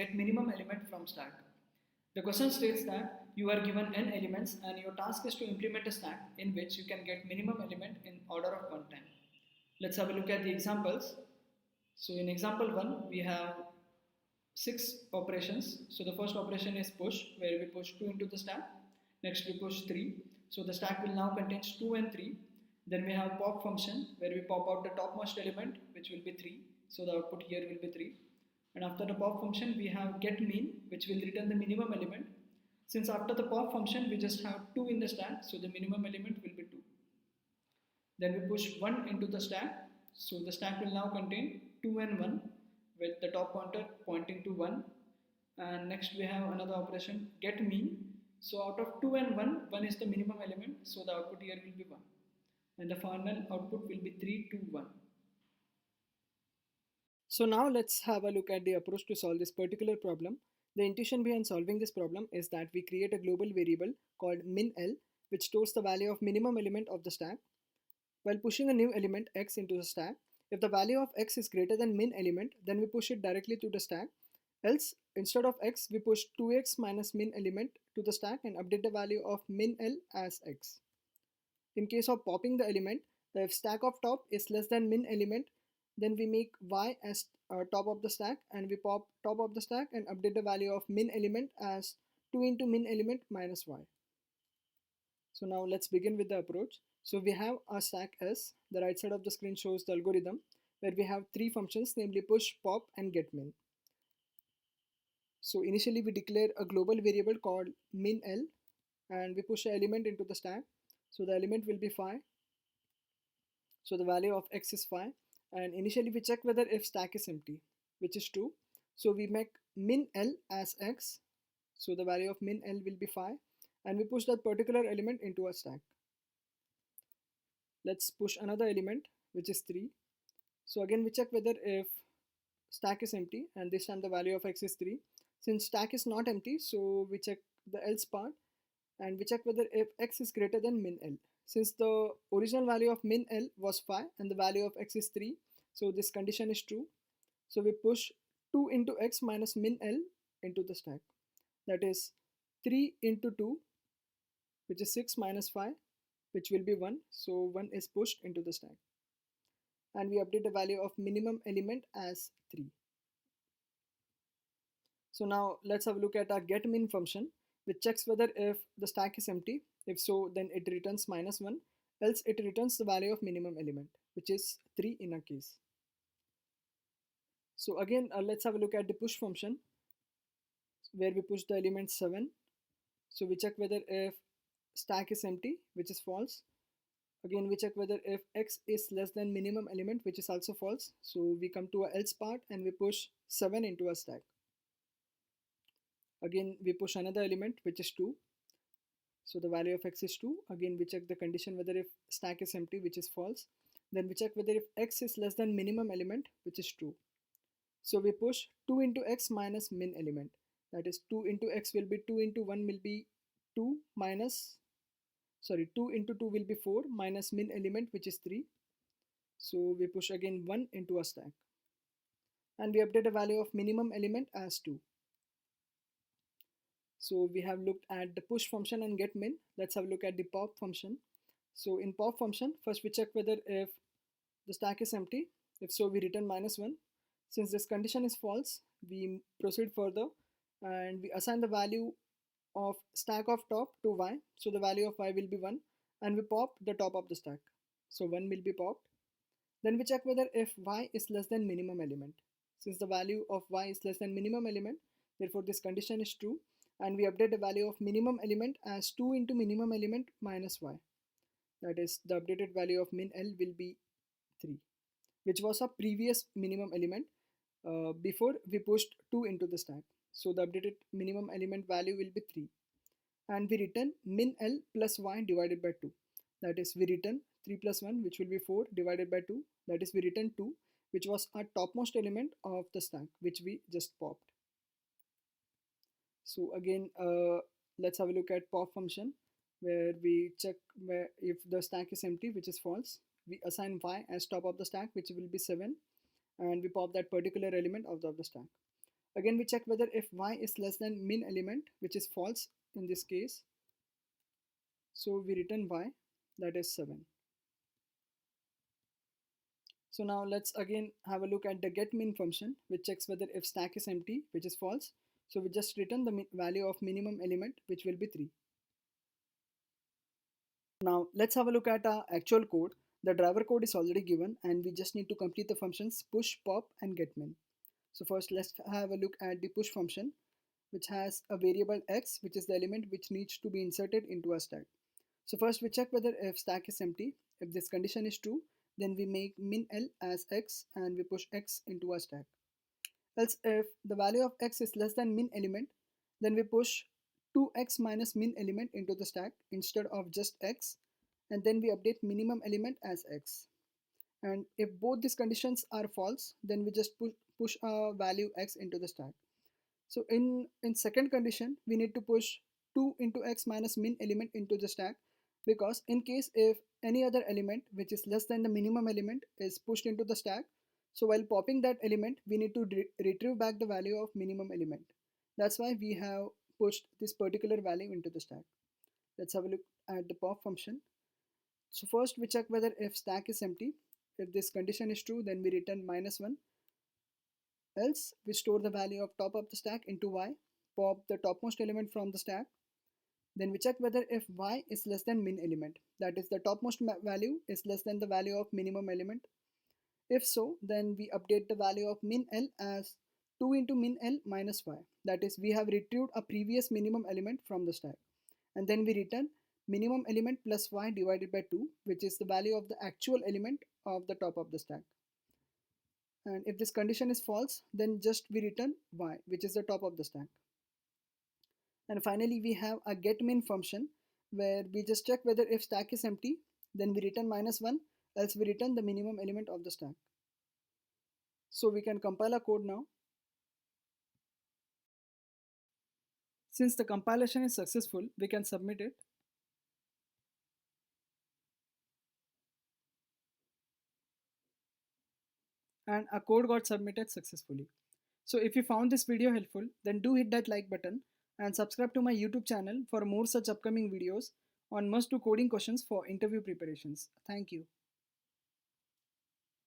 get minimum element from stack. The question states that you are given n elements and your task is to implement a stack in which you can get minimum element in order of one time. Let's have a look at the examples. So in example 1, we have 6 operations. So the first operation is push, where we push 2 into the stack. Next we push 3. So the stack will now contains 2 and 3. Then we have pop function, where we pop out the topmost element, which will be 3. So the output here will be 3. And after the pop function, we have get mean, which will return the minimum element. Since after the pop function, we just have 2 in the stack, so the minimum element will be 2. Then we push 1 into the stack. So the stack will now contain 2 and 1 with the top pointer pointing to 1. And next we have another operation get mean. So out of 2 and 1, 1 is the minimum element. So the output here will be 1. And the final output will be 3, 2, 1. So now let's have a look at the approach to solve this particular problem. The intuition behind solving this problem is that we create a global variable called min_l, which stores the value of minimum element of the stack. While pushing a new element x into the stack, if the value of x is greater than min element, then we push it directly to the stack. Else, instead of x, we push 2x minus min element to the stack and update the value of min_l as x. In case of popping the element, if stack of top is less than min element, then we make y as top of the stack and we pop top of the stack and update the value of min element as 2 into min element minus y. So now let's begin with the approach. So we have a stack S. The right side of the screen shows the algorithm where we have 3 functions, namely push, pop and get min. So initially we declare a global variable called min_l and we push an element into the stack. So the element will be 5. So the value of x is 5. And initially we check whether if stack is empty, which is true. So we make min_l as x. So the value of min_l will be 5. And we push that particular element into a stack. Let's push another element, which is 3. So again we check whether if stack is empty, and this time the value of x is 3. Since stack is not empty, so we check the else part and we check whether if x is greater than min_l. Since the original value of min_l was 5 and the value of x is 3, so this condition is true. So we push 2 into x minus min_l into the stack. That is 3 into 2, which is 6 minus 5, which will be 1. So 1 is pushed into the stack. And we update the value of minimum element as 3. So now let's have a look at our getMin function, which checks whether if the stack is empty. If so, then it returns -1, else it returns the value of minimum element, which is 3 in our case. So again, let's have a look at the push function, where we push the element 7. So we check whether if stack is empty, which is false. Again, we check whether if x is less than minimum element, which is also false. So we come to a else part and we push 7 into a stack. Again, we push another element, which is 2. So the value of x is 2. Again, we check the condition whether if stack is empty, which is false. Then we check whether if x is less than minimum element, which is true. So we push 2 into x minus min element. That is 2 into x will be 2 into 1 will be 2 minus, 2 into 2 will be 4 minus min element, which is 3. So we push again 1 into a stack. And we update the value of minimum element as 2. So we have looked at the push function and get min. Let's have a look at the pop function. So in pop function, first we check whether if the stack is empty. If so, we return -1. Since this condition is false, we proceed further and we assign the value of stack of top to y. So the value of y will be 1 and we pop the top of the stack. So 1 will be popped. Then we check whether if y is less than minimum element. Since the value of y is less than minimum element, therefore this condition is true. And we update the value of minimum element as 2 into minimum element minus y. That is, the updated value of min_l will be 3, which was a previous minimum element before we pushed 2 into the stack. So the updated minimum element value will be 3. And we return min_l plus y divided by 2. That is, we return 3 plus 1, which will be 4 divided by 2. That is, we return 2, which was our topmost element of the stack, which we just popped. So again, let's have a look at pop function, where we check where if the stack is empty, which is false. We assign y as top of the stack, which will be 7, and we pop that particular element out of the stack. Again, we check whether if y is less than min element, which is false in this case. So we return y, that is 7. So now let's again have a look at the getMin function, which checks whether if stack is empty, which is false. So we just return the value of minimum element, which will be 3. Now let's have a look at our actual code. The driver code is already given and we just need to complete the functions push, pop and getMin. So first let's have a look at the push function, which has a variable x, which is the element which needs to be inserted into a stack. So first we check whether if stack is empty. If this condition is true, then we make min L as x and we push x into a stack. Else if the value of x is less than min element, then we push 2x minus min element into the stack instead of just x, and then we update minimum element as x. And if both these conditions are false, then we just push a value x into the stack. So in second condition, we need to push 2 into x minus min element into the stack, because in case if any other element which is less than the minimum element is pushed into the stack, so while popping that element, we need to retrieve back the value of minimum element. That's why we have pushed this particular value into the stack. Let's have a look at the pop function. So first we check whether if stack is empty. If this condition is true, then we return -1. Else we store the value of top of the stack into y, pop the topmost element from the stack. Then we check whether if y is less than min element, that is the topmost value is less than the value of minimum element. If so, then we update the value of min L as 2 into min L minus y. That is, we have retrieved a previous minimum element from the stack. And then we return minimum element plus y divided by 2, which is the value of the actual element of the top of the stack. And if this condition is false, then just we return y, which is the top of the stack. And finally, we have a getMin function where we just check whether if stack is empty, then we return -1, else we return the minimum element of the stack. So we can compile our code now. Since the compilation is successful, we can submit it. And our code got submitted successfully. So if you found this video helpful, then do hit that like button and subscribe to my YouTube channel for more such upcoming videos on must do coding questions for interview preparations. Thank you.